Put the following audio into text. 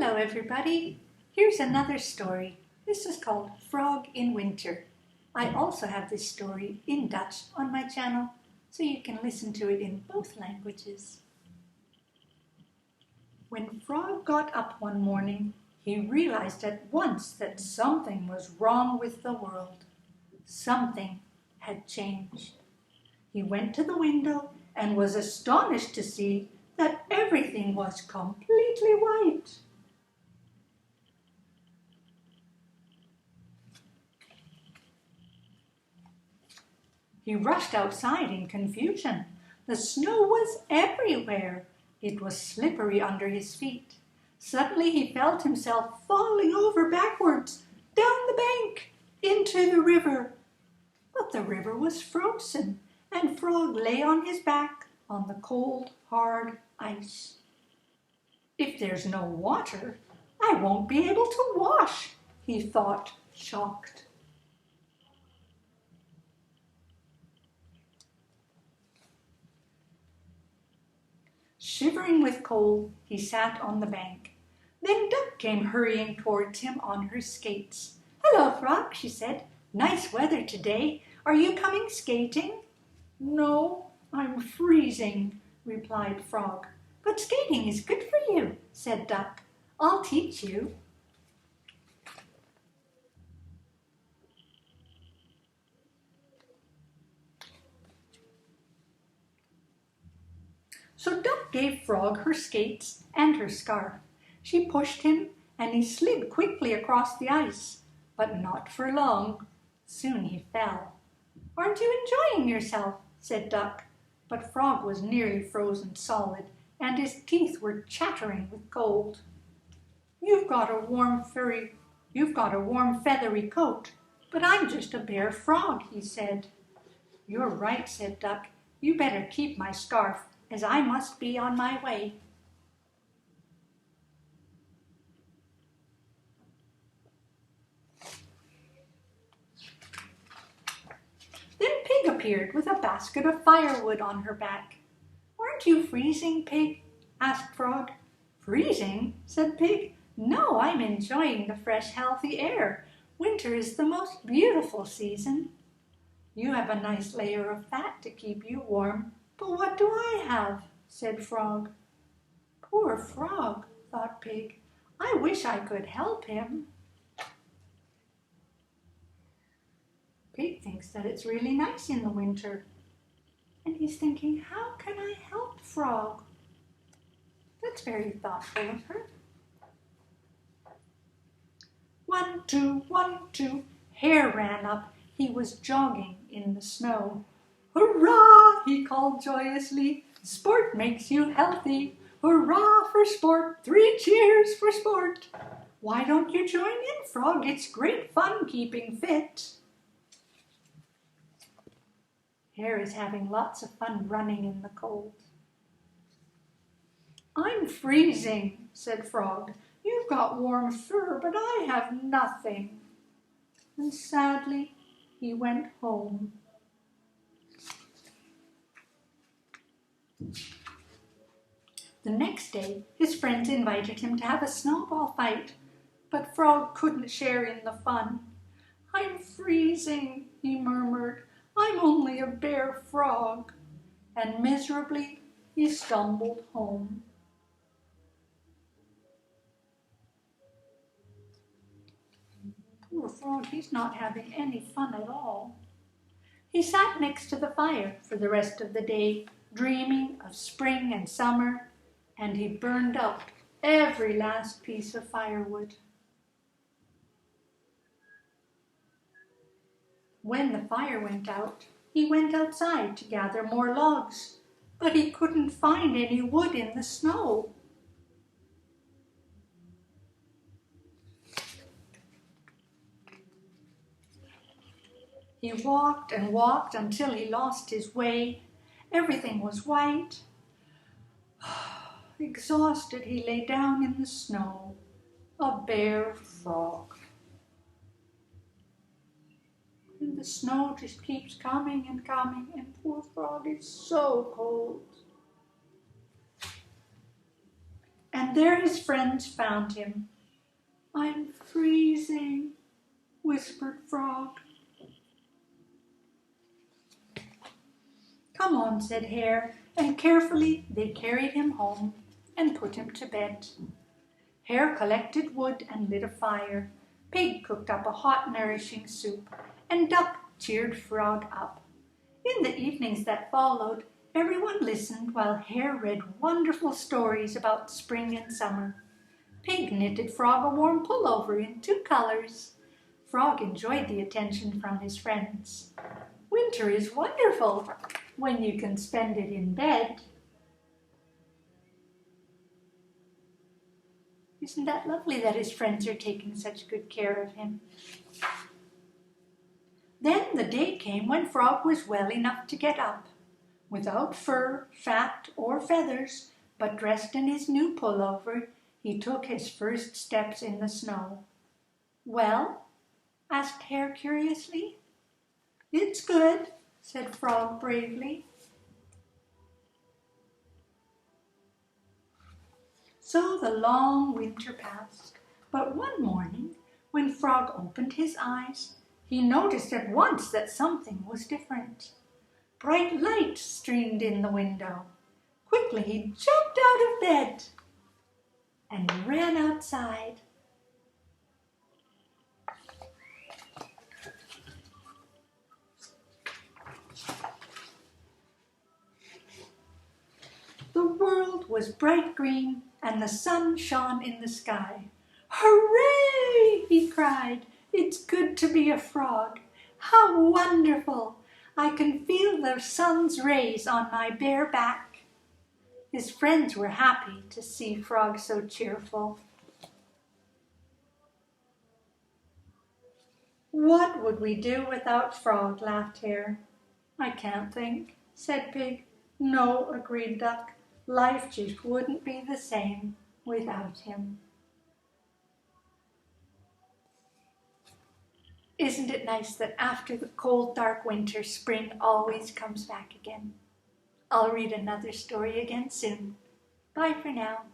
Hello everybody, here's another story. This is called Frog in Winter. I also have this story in Dutch on my channel, so you can listen to it in both languages. When Frog got up one morning, he realized at once that something was wrong with the world. Something had changed. He went to the window and was astonished to see that everything was completely white. He rushed outside in confusion. The snow was everywhere. It was slippery under his feet. Suddenly he felt himself falling over backwards, down the bank, into the river. But the river was frozen, and Frog lay on his back on the cold, hard ice. If there's no water, I won't be able to wash, he thought, shocked. Shivering with cold, he sat on the bank. Then Duck came hurrying towards him on her skates. "Hello, Frog," she said. "Nice weather today. Are you coming skating?" "No, I'm freezing," replied Frog. "But skating is good for you," said Duck. "I'll teach you." So Duck gave Frog her skates and her scarf. She pushed him, and he slid quickly across the ice, but not for long. Soon he fell. "Aren't you enjoying yourself?" said Duck, but Frog was nearly frozen solid, and his teeth were chattering with cold. You've got a warm feathery coat, but I'm just a bare frog," he said. "You're right," said Duck. "You better keep my scarf, as I must be on my way." Then Pig appeared with a basket of firewood on her back. "Aren't you freezing, Pig?" asked Frog. "Freezing?" said Pig. "No, I'm enjoying the fresh, healthy air. Winter is the most beautiful season." "You have a nice layer of fat to keep you warm, but what do I have?" said Frog. "Poor Frog," thought Pig. "I wish I could help him." Pig thinks that it's really nice in the winter. And he's thinking, how can I help Frog? That's very thoughtful of her. 1, 2, 1, 2. Hare ran up. He was jogging in the snow. "Hurrah!" he called joyously. "Sport makes you healthy. Hurrah for sport! 3 cheers for sport!" "Why don't you join in, Frog? It's great fun keeping fit." Hare is having lots of fun running in the cold. "I'm freezing," said Frog. "You've got warm fur, but I have nothing." And sadly, he went home. The next day, his friends invited him to have a snowball fight, but Frog couldn't share in the fun. "I'm freezing," he murmured. "I'm only a bare frog." And miserably, he stumbled home. Poor Frog, he's not having any fun at all. He sat next to the fire for the rest of the day, dreaming of spring and summer, and he burned up every last piece of firewood. When the fire went out, he went outside to gather more logs, but he couldn't find any wood in the snow. He walked and walked until he lost his way. Everything was white. Exhausted, he lay down in the snow, a bare frog. And the snow just keeps coming, and poor Frog is so cold. and there his friends found him. "I'm freezing," whispered Frog. "Come on," said Hare, and carefully they carried him home and put him to bed. Hare collected wood and lit a fire. Pig cooked up a hot, nourishing soup, and Duck cheered Frog up. In the evenings that followed, everyone listened while Hare read wonderful stories about spring and summer. Pig knitted Frog a warm pullover in 2 colors. Frog enjoyed the attention from his friends. Winter is wonderful when you can spend it in bed. Isn't that lovely that his friends are taking such good care of him? Then the day came when Frog was well enough to get up. Without fur, fat, or feathers, but dressed in his new pullover, he took his first steps in the snow. "Well?" asked Hare curiously. "It's good," said Frog bravely. So the long winter passed, but one morning, when Frog opened his eyes, he noticed at once that something was different. Bright light streamed in the window. Quickly he jumped out of bed and ran outside. The world was bright green and the sun shone in the sky. "Hooray!" he cried. "It's good to be a frog. How wonderful! I can feel the sun's rays on my bare back." His friends were happy to see Frog so cheerful. "What would we do without Frog?" laughed Hare. "I can't think," said Pig. "No," agreed Duck. "Life just wouldn't be the same without him." Isn't it nice that after the cold, dark winter, spring always comes back again? I'll read another story again soon. Bye for now.